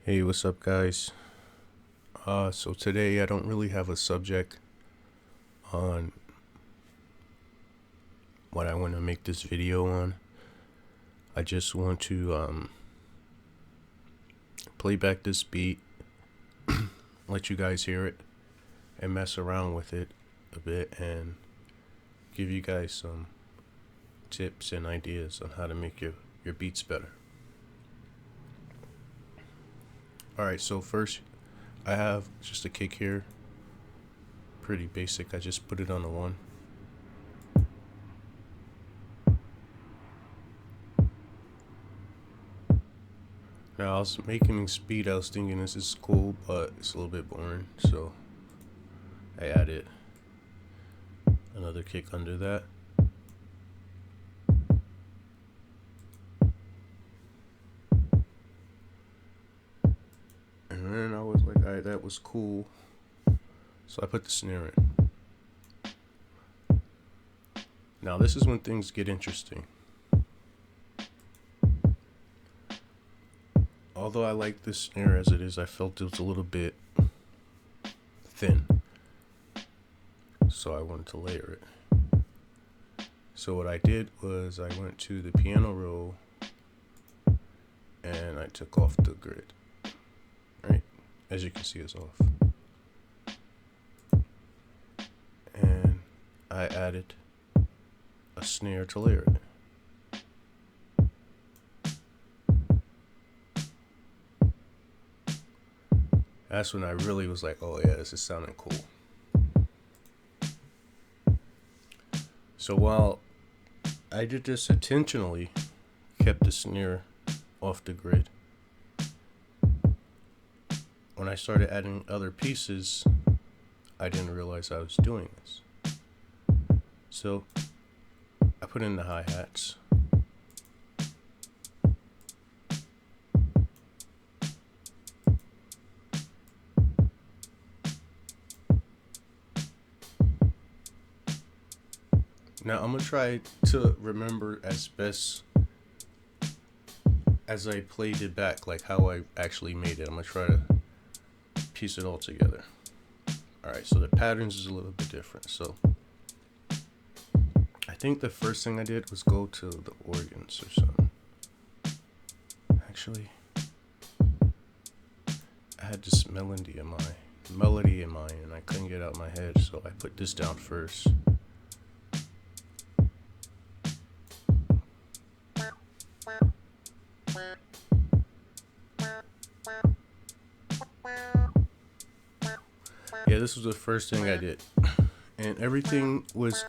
Hey, what's up, guys? So today I don't really have a subject on what I want to make this video on. I just want to play back this beat, let you guys hear it, and mess around with it a bit, and give you guys some tips and ideas on how to make your beats better. Alright, so first I have just a kick here. Pretty basic. I just put it on a 1. Now I was making speed, I was thinking this is cool, but it's a little bit boring, so I added another kick under that. And then I was like, alright, that was cool. So I put the snare in. Now this is when things get interesting. Although I like this snare as it is, I felt it was a little bit thin. So I wanted to layer it. So what I did was I went to the piano roll and I took off the grid. Right? As you can see, it's off. And I added a snare to layer it. That's when I really was like, oh yeah, this is sounding cool. So while I did this intentionally, kept the snare off the grid, when I started adding other pieces, I didn't realize I was doing this. So I put in the hi-hats. Now I'm gonna try to remember as best as I played it back, like how I actually made it. I'm gonna try to piece it all together. Alright, so the patterns is a little bit different. So I think the first thing I did was go to the organs or something. Actually, I had this melody in mind and I couldn't get it out of my head, so I put this down first. Yeah, this was the first thing I did. And everything was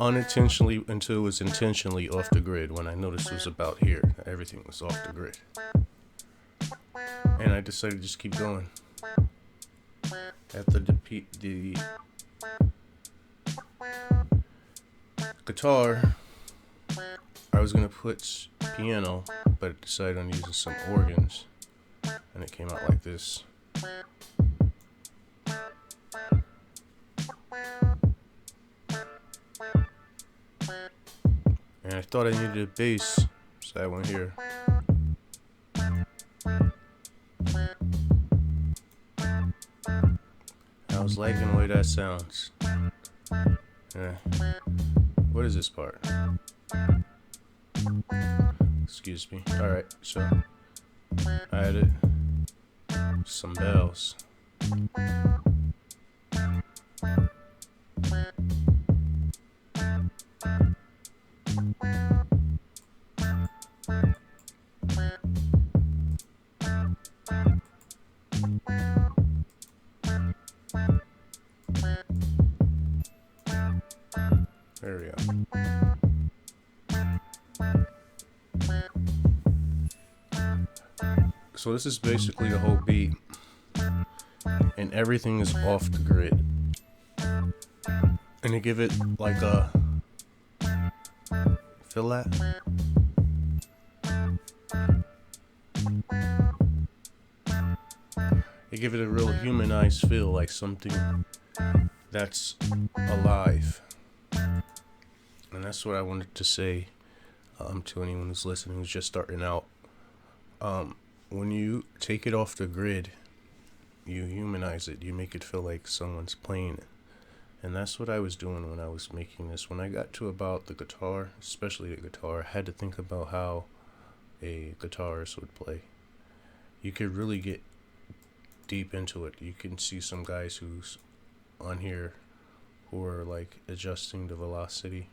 unintentionally until it was intentionally off the grid. When I noticed it was about here, everything was off the grid. And I decided to just keep going. After the guitar, I was going to put piano, but I decided on using some organs. And it came out like this. And I thought I needed a bass, so I went here. I was liking the way that sounds. Yeah. What is this part? Excuse me. Alright, so I added some bells. There we go. So this is basically the whole beat, and everything is off the grid. And to give it like a, feel that? They give it a real humanized feel, like something that's alive. And that's what I wanted to say to anyone who's listening, who's just starting out. when you take it off the grid, you humanize it. You make it feel like someone's playing it. And that's what I was doing when I was making this. When I got to about the guitar, especially the guitar, I had to think about how a guitarist would play. You could really get deep into it. You can see some guys who's on here who are like adjusting the velocity.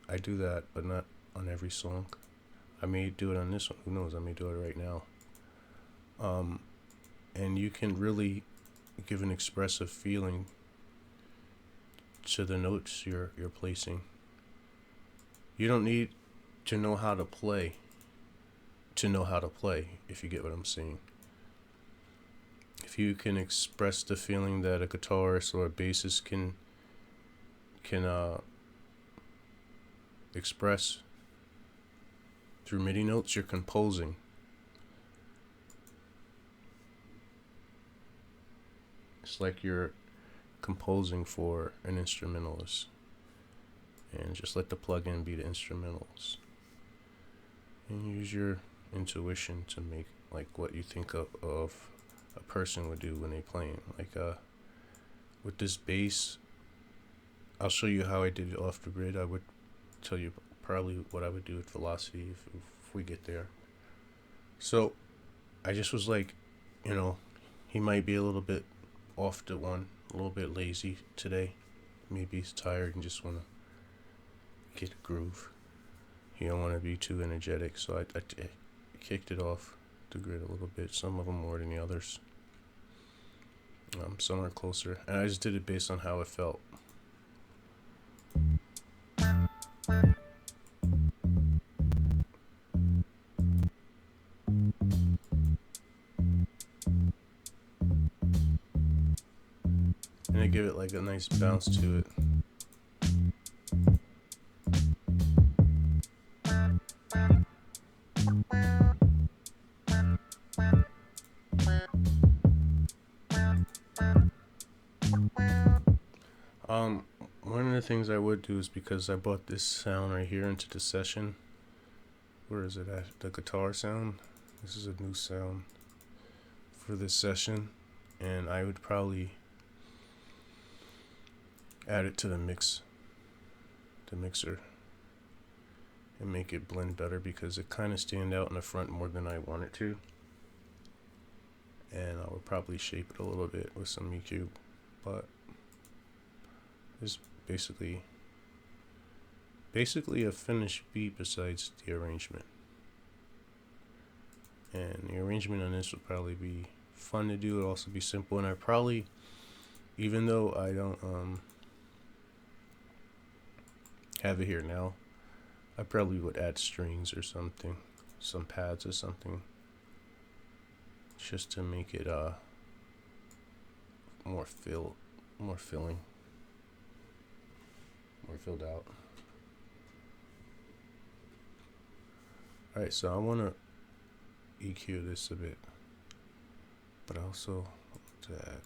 I do that, but not on every song. I may do it on this one. Who knows? I may do it right now. And you can really give an expressive feeling to the notes you're placing. You don't need to know how to play if you get what I'm saying. If you can express the feeling that a guitarist or a bassist can express through MIDI notes, you're composing. It's like you're composing for an instrumentalist, and just let the plug-in be the instrumentals, and use your intuition to make like what you think of a person would do when they playing. Like with this bass, I'll show you how I did it off the grid. I would tell you probably what I would do with velocity if we get there. So I just was like, he might be a little bit off the one, a little bit lazy today. Maybe he's tired and just want to get a groove. He don't want to be too energetic, so I kicked it off the grid a little bit. Some of them more than the others. Some are closer, and I just did it based on how it felt. And I give it like a nice bounce to it. One of the things I would do is, because I brought this sound right here into the session. Where is it at? The guitar sound. This is a new sound for this session, and I would probably add it to the mixer, and make it blend better, because it kind of stand out in the front more than I want it to. And I would probably shape it a little bit with some EQ, but it's basically a finished beat besides the arrangement. And the arrangement on this would probably be fun to do. It'd also be simple, and I probably, even though I don't have it here now, I probably would add strings or something, some pads or something, just to make it more filled out. Alright, so I want to EQ this a bit, but I also want to add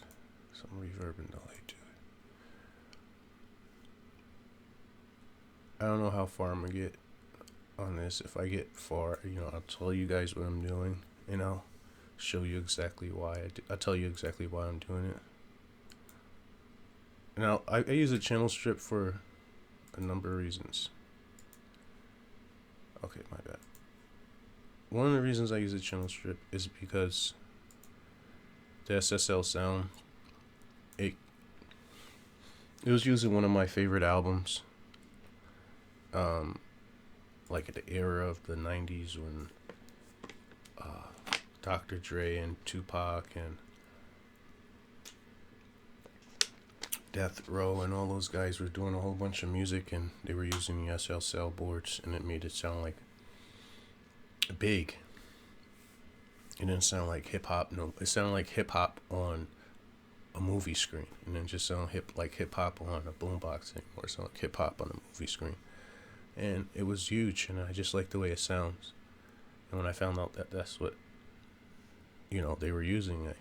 some reverb and delay to it. I don't know how far I'm gonna get on this. If I get far, I'll tell you guys what I'm doing, and I'll show you exactly why I'll tell you exactly why I'm doing it. And I use a channel strip for a number of reasons. Okay, my bad. One of the reasons I use a channel strip is because the SSL sound, it was used in one of my favorite albums, like at the era of the 90s when Dr. Dre and Tupac and Death Row and all those guys were doing a whole bunch of music, and they were using the SSL boards, and it made it sound like big. It didn't sound like hip hop. No, it sounded like hip hop on a movie screen, and then just sound like hip hop on a boombox thing, or sound like hip hop on a movie screen. And it was huge, and I just like the way it sounds. And when I found out that that's what they were using, I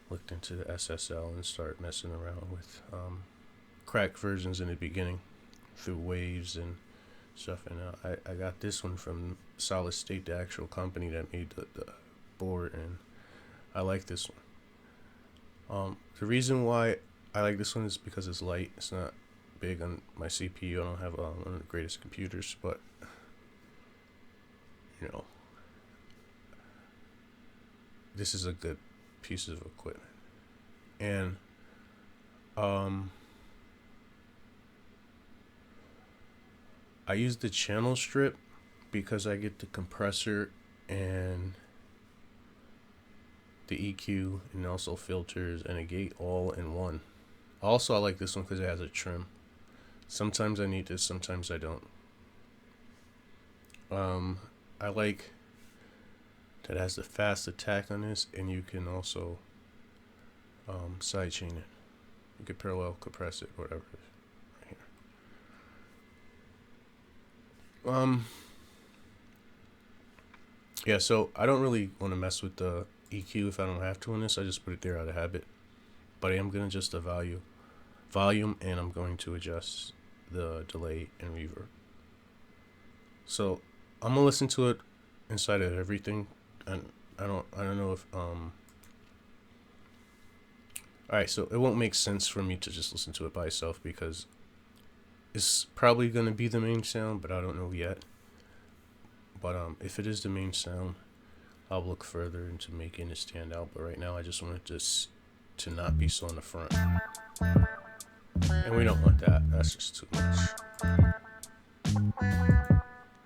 looked into the SSL and started messing around with cracked versions in the beginning through Waves and stuff. And I got this one from Solid State, the actual company that made the board, and I like this one. The reason why I like this one is because it's light. It's not big on my CPU. I don't have one of the greatest computers, but you know, this is a good piece of equipment. And I use the channel strip because I get the compressor and the EQ and also filters and a gate all in one. Also, I like this one because it has a trim. Sometimes I need this, sometimes I don't. I like that it has the fast attack on this, and you can also sidechain it. You can parallel compress it, whatever it is. Right here. Yeah, so I don't really want to mess with the EQ if I don't have to on this. I just put it there out of habit. But I am going to adjust the volume, and I'm going to adjust the delay and reverb. So I'm gonna listen to it inside of everything, and I don't know if Alright, so it won't make sense for me to just listen to it by itself because it's probably gonna be the main sound, but I don't know yet. But if it is the main sound, I'll look further into making it stand out. But right now, I just want it to not be so in the front, and we don't want that. That's just too much.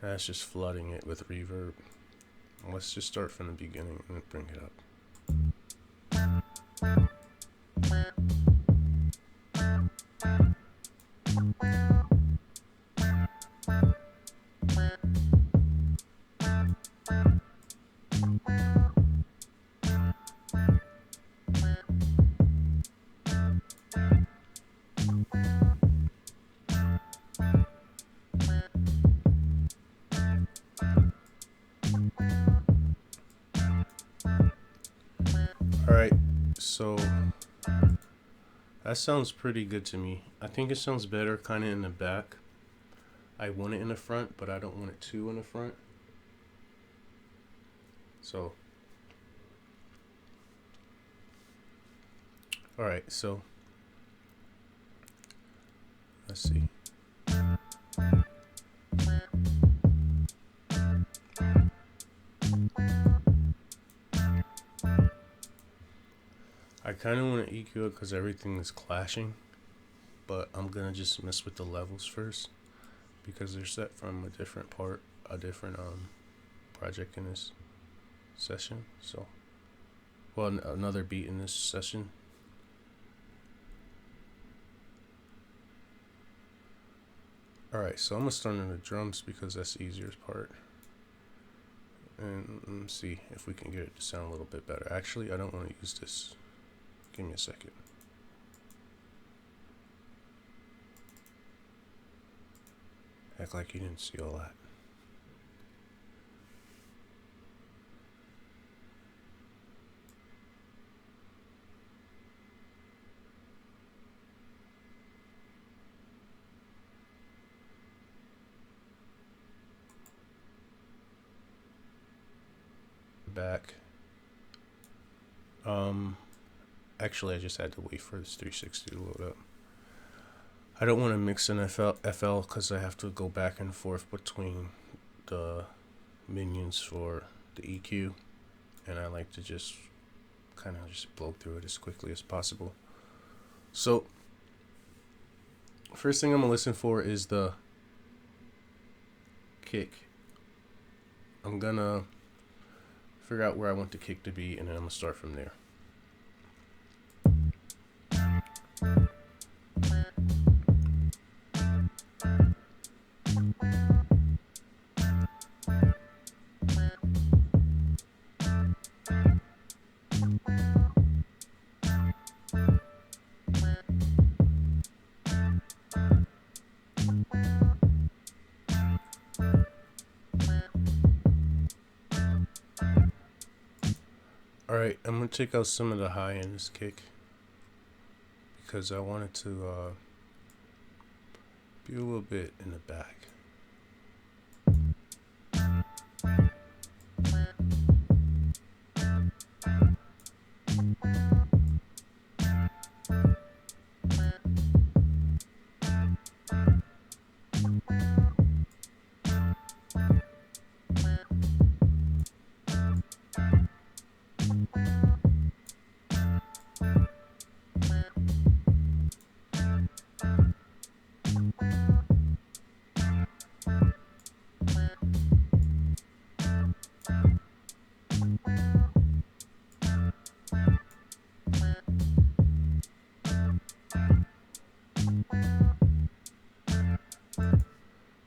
That's just flooding it with reverb. Let's just start from the beginning and bring it up. Alright, so that sounds pretty good to me. I think it sounds better kind of in the back. I want it in the front, but I don't want it too in the front. So, alright, so let's see. I kind of want to EQ it because everything is clashing, but I'm gonna just mess with the levels first because they're set from a different project in this session. So, well, another beat in this session. Alright, so I'm gonna start on the drums because that's the easiest part. And let's see if we can get it to sound a little bit better. Actually, I don't want to use this. Give me a second. Act like you didn't see all that. Back. Actually, I just had to wait for this 360 to load up. I don't want to mix in FL because I have to go back and forth between the minions for the EQ, and I like to just kind of just blow through it as quickly as possible. So, first thing I'm gonna listen for is the kick. I'm gonna figure out where I want the kick to be, and then I'm gonna start from there. Alright, I'm going to take out some of the high in this kick because I want it to be a little bit in the back.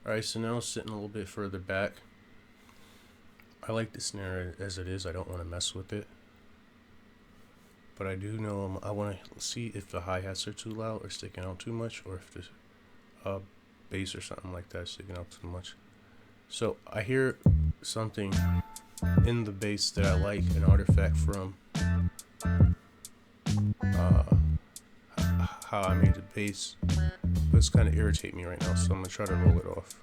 Alright, so now sitting a little bit further back. I like the snare as it is. I don't want to mess with it. But I do know I want to see if the hi-hats are too loud or sticking out too much, or if the bass or something like that is sticking out too much. So I hear something in the bass that I like, an artifact from how I made the bass, but it's kind of irritating me right now, so I'm gonna try to roll it off.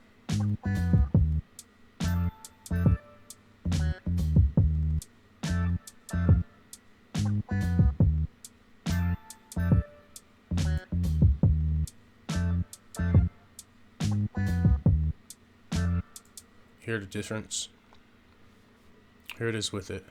Hear the difference? Here it is with it.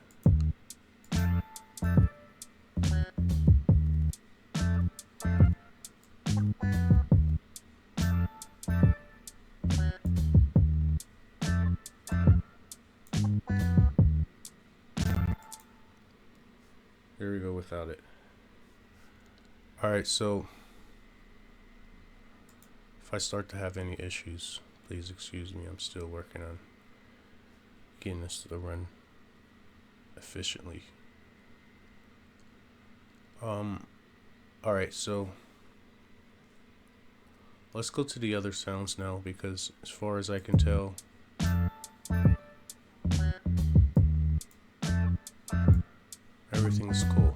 Here we go without it. Alright, so if I start to have any issues, please excuse me. I'm still working on getting this to run efficiently. Alright, so let's go to the other sounds now, because as far as I can tell, everything's cool.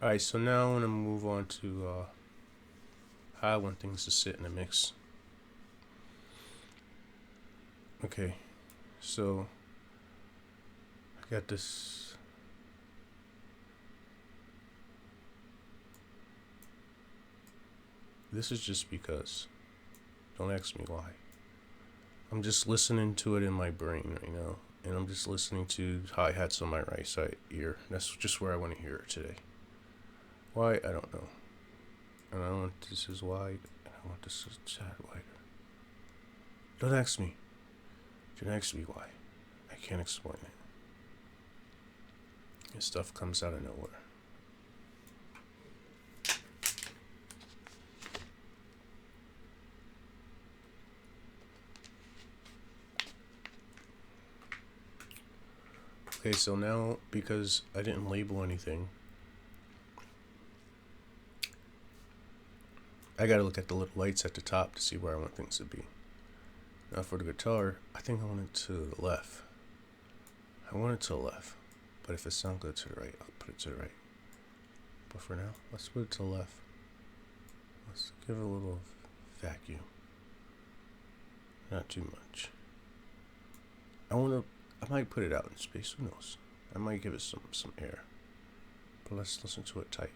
Alright, so now I'm going to move on to how I want things to sit in the mix. Okay, so I got this. This is just because. Don't ask me why. I'm just listening to it in my brain right now, and I'm just listening to hi-hats on my right side ear. That's just where I want to hear it today. Why? I don't know. And I want this is wide, and I want this is sad wider. Don't ask me. Don't ask me why. I can't explain it. This stuff comes out of nowhere. Okay, so now, because I didn't label anything, I gotta look at the little lights at the top to see where I want things to be. Now for the guitar, I think I want it to the left. I want it to the left, but if it sounds good to the right, I'll put it to the right. But for now, let's put it to the left. Let's give it a little vacuum. Not too much. I might put it out in space, who knows? I might give it some air. But let's listen to it tight.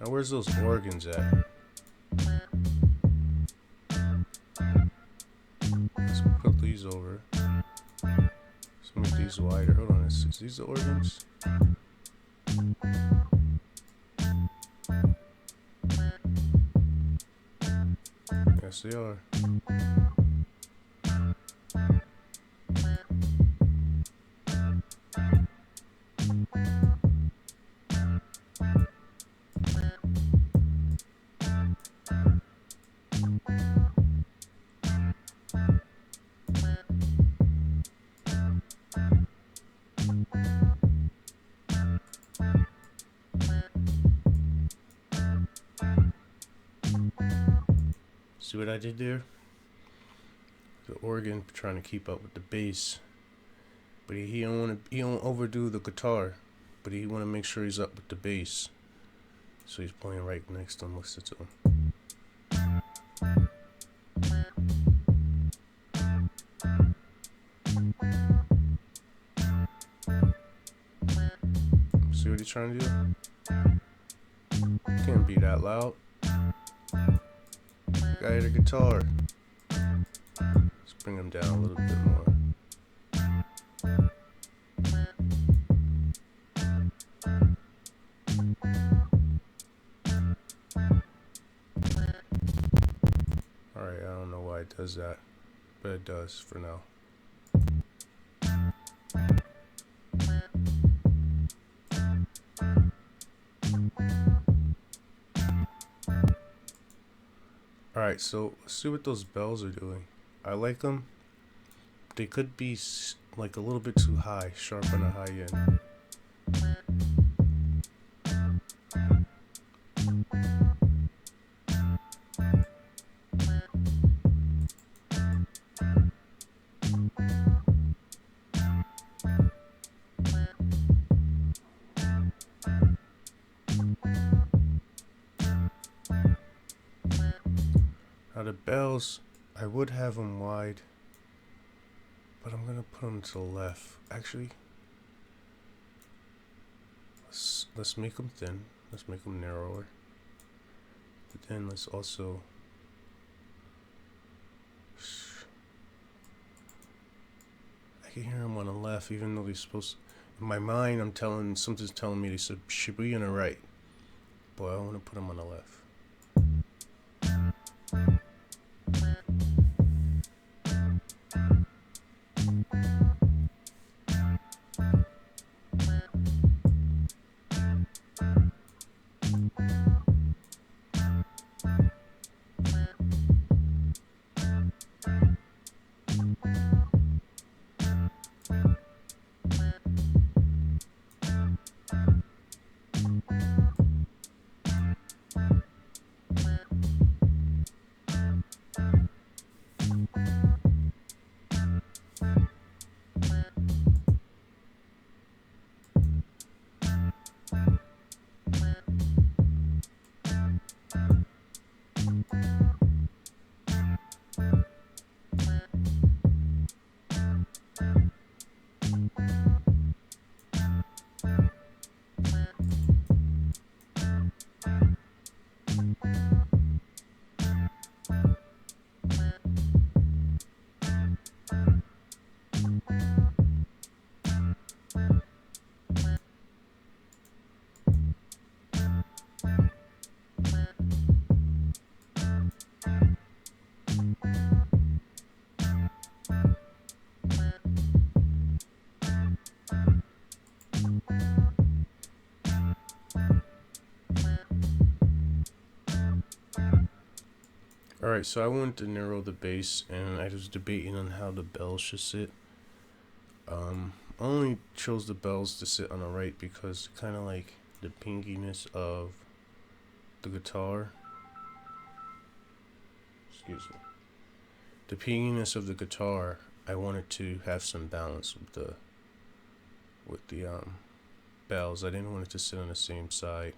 Now where's those organs at? Let's put these over. Let's make these wider. Hold on, is these the organs? Yes, they are. See what I did there? The organ trying to keep up with the bass, but he don't overdo the guitar, but he want to make sure he's up with the bass. So he's playing right next to him. Listen to him. See what he's trying to do? Can't be that loud. Guy hit a guitar. Let's bring him down a little bit more. does that, but it does for now. Alright, so let's see what those bells are doing. I like them. They could be like a little bit too high, sharp on the high end. Now the bells, I would have them wide, but I'm gonna put them to the left. Actually, let's make them thin. Let's make them narrower. But then let's also I can hear them on the left, even though they're supposed. In my mind, something's telling me they should be on the right, but I want to put them on the left. Alright, so I wanted to narrow the bass, and I was debating on how the bells should sit. I only chose the bells to sit on the right because kind of like the pinginess of the guitar. Excuse me. The pinginess of the guitar, I wanted to have some balance with the bells. I didn't want it to sit on the same side.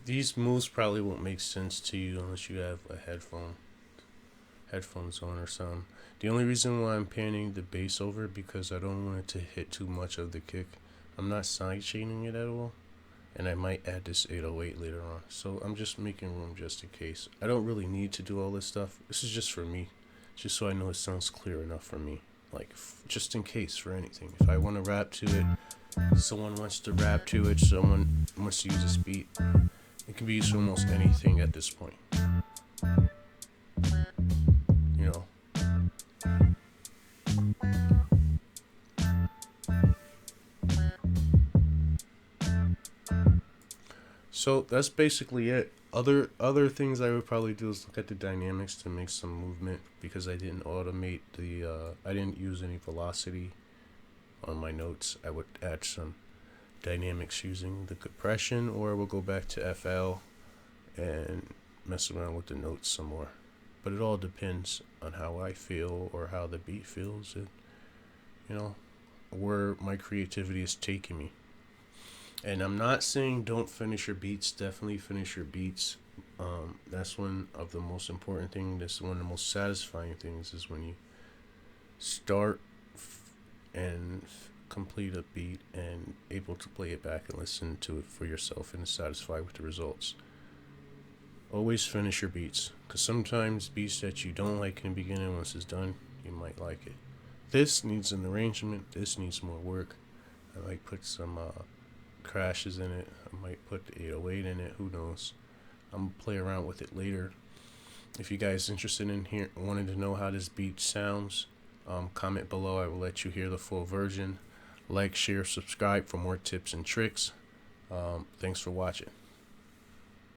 These moves probably won't make sense to you unless you have a headphones on or something. The only reason why I'm panning the bass over because I don't want it to hit too much of the kick. I'm not side chaining it at all, and I might add this 808 later on. So I'm just making room just in case. I don't really need to do all this stuff. This is just for me, just so I know it sounds clear enough for me. Like just in case for anything. If I want to rap to it, someone wants to rap to it, someone wants to use this beat. It can be used for almost anything at this point. You know. So that's basically it. Other things I would probably do is look at the dynamics to make some movement because I didn't automate I didn't use any velocity on my notes. I would add some dynamics using the compression, or we'll go back to FL and mess around with the notes some more. but it all depends on how I feel or how the beat feels, and you know where my creativity is taking me. And I'm not saying don't finish your beats. Definitely finish your beats. That's one of the most important things. That's one of the most satisfying things is when you start and complete a beat and able to play it back and listen to it for yourself and satisfied with the results. Always finish your beats, because sometimes beats that you don't like in the beginning, once it's done, you might like it. This needs an arrangement. This needs more work. I might put some crashes in it. I might put the 808 in it. Who knows? I'm gonna play around with it later. If you guys interested in here, wanting to know how this beat sounds, comment below. I will let you hear the full version. Like, share, subscribe for more tips and tricks. Thanks for watching.